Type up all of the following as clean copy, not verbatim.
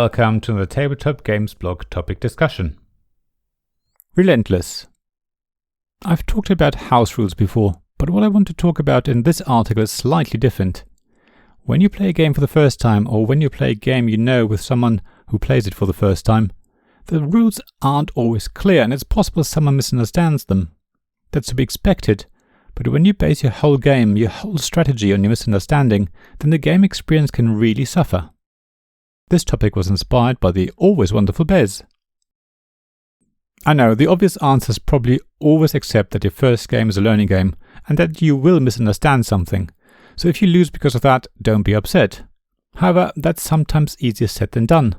welcome to the Tabletop Games blog topic discussion. Relentless. I've talked about house rules before, but what I want to talk about in this article is slightly different. When you play a game for the first time, or when you play a game you know with someone who plays it for the first time, the rules aren't always clear and it's possible someone misunderstands them. That's to be expected, but when you base your whole game, your whole strategy on your misunderstanding, then the game experience can really suffer. This topic was inspired by the always wonderful Bez. I know, the obvious answer is probably always accept that your first game is a learning game and that you will misunderstand something. So if you lose because of that, don't be upset. However, that's sometimes easier said than done.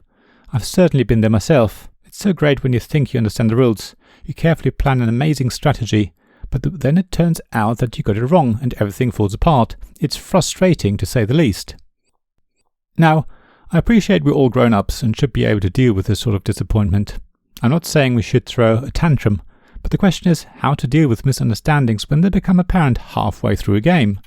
I've certainly been there myself. It's so great when you think you understand the rules. You carefully plan an amazing strategy, but then it turns out that you got it wrong and everything falls apart. It's frustrating to say the least. Now, I appreciate we're all grown-ups and should be able to deal with this sort of disappointment. I'm not saying we should throw a tantrum, but the question is how to deal with misunderstandings when they become apparent halfway through a game.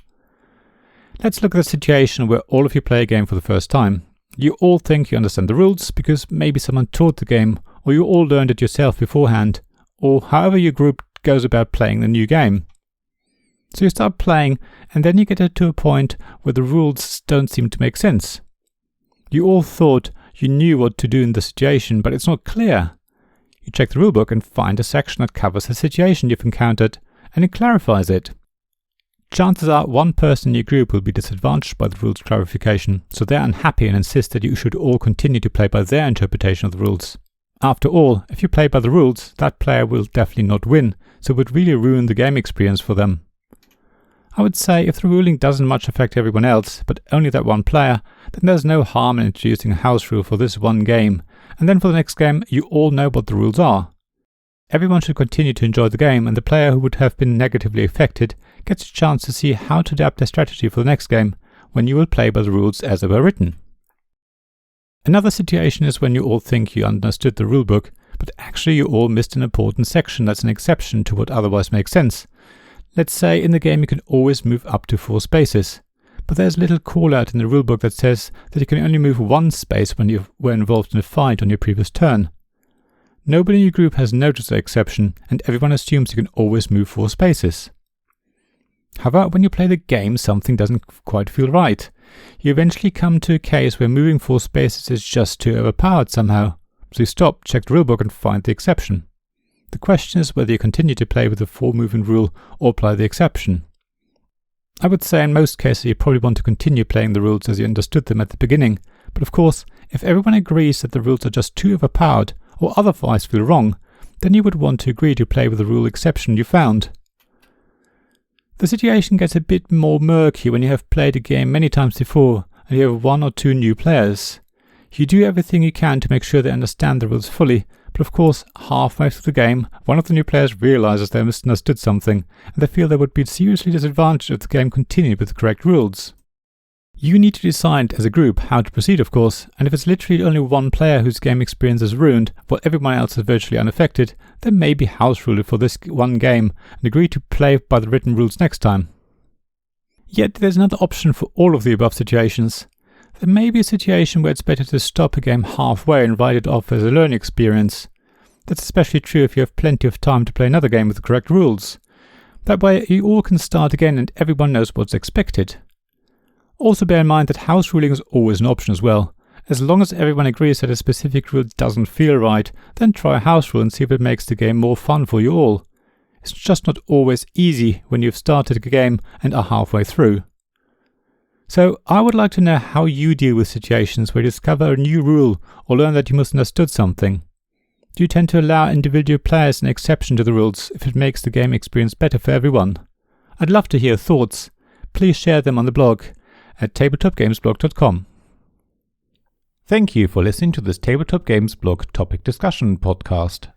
Let's look at a situation where all of you play a game for the first time. You all think you understand the rules because maybe someone taught the game, or you all learned it yourself beforehand, or however your group goes about playing the new game. So you start playing, and then you get to a point where the rules don't seem to make sense. You all thought you knew what to do in the situation, but it's not clear. You check the rulebook and find a section that covers the situation you've encountered, and it clarifies it. Chances are one person in your group will be disadvantaged by the rules clarification, so they're unhappy and insist that you should all continue to play by their interpretation of the rules. After all, if you play by the rules, that player will definitely not win, so it would really ruin the game experience for them. I would say if the ruling doesn't much affect everyone else, but only that one player, then there's no harm in introducing a house rule for this one game, and then for the next game you all know what the rules are. Everyone should continue to enjoy the game, and the player who would have been negatively affected gets a chance to see how to adapt their strategy for the next game, when you will play by the rules as they were written. Another situation is when you all think you understood the rulebook, but actually you all missed an important section that's an exception to what otherwise makes sense. Let's say in the game you can always move up to 4 spaces, but there's a little call-out in the rulebook that says that you can only move 1 space when you were involved in a fight on your previous turn. Nobody in your group has noticed the exception, and everyone assumes you can always move 4 spaces. However, when you play the game, something doesn't quite feel right. You eventually come to a case where moving 4 spaces is just too overpowered somehow, so you stop, check the rulebook and find the exception. The question is whether you continue to play with the 4 movement rule or apply the exception. I would say in most cases you probably want to continue playing the rules as you understood them at the beginning, but of course, if everyone agrees that the rules are just too overpowered or otherwise feel wrong, then you would want to agree to play with the rule exception you found. The situation gets a bit more murky when you have played a game many times before and you have 1 or 2 new players. You do everything you can to make sure they understand the rules fully, but of course, halfway through the game, one of the new players realizes they misunderstood something, and they feel they would be seriously disadvantaged if the game continued with the correct rules. You need to decide as a group how to proceed, of course, and if it's literally only one player whose game experience is ruined, while everyone else is virtually unaffected, then maybe house rule it for this one game and agree to play by the written rules next time. Yet there's another option for all of the above situations. There may be a situation where it's better to stop a game halfway and write it off as a learning experience. That's especially true if you have plenty of time to play another game with the correct rules. That way you all can start again and everyone knows what's expected. Also bear in mind that house ruling is always an option as well. As long as everyone agrees that a specific rule doesn't feel right, then try a house rule and see if it makes the game more fun for you all. It's just not always easy when you've started a game and are halfway through. So I would like to know how you deal with situations where you discover a new rule or learn that you misunderstood something. Do you tend to allow individual players an exception to the rules if it makes the game experience better for everyone? I'd love to hear your thoughts. Please share them on the blog at tabletopgamesblog.com. Thank you for listening to this Tabletop Games blog topic discussion podcast.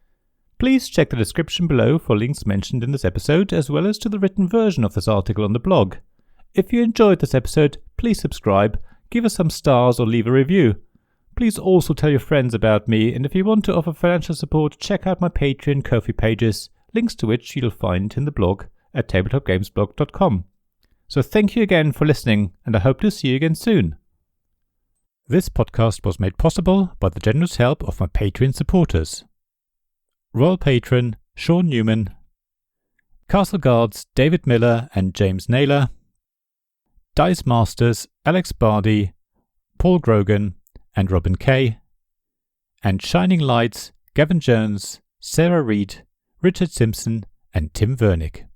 Please check the description below for links mentioned in this episode as well as to the written version of this article on the blog. If you enjoyed this episode, please subscribe, give us some stars or leave a review. Please also tell your friends about me, and if you want to offer financial support, check out my Patreon and Ko-fi pages, links to which you'll find in the blog at tabletopgamesblog.com. So thank you again for listening, and I hope to see you again soon. This podcast was made possible by the generous help of my Patreon supporters. Royal Patron Sean Newman, Castle Guards David Miller and James Naylor, Dice Masters Alex Bardi, Paul Grogan and Robin Kay, and Shining Lights Gavin Jones, Sarah Reed, Richard Simpson and Tim Vernick.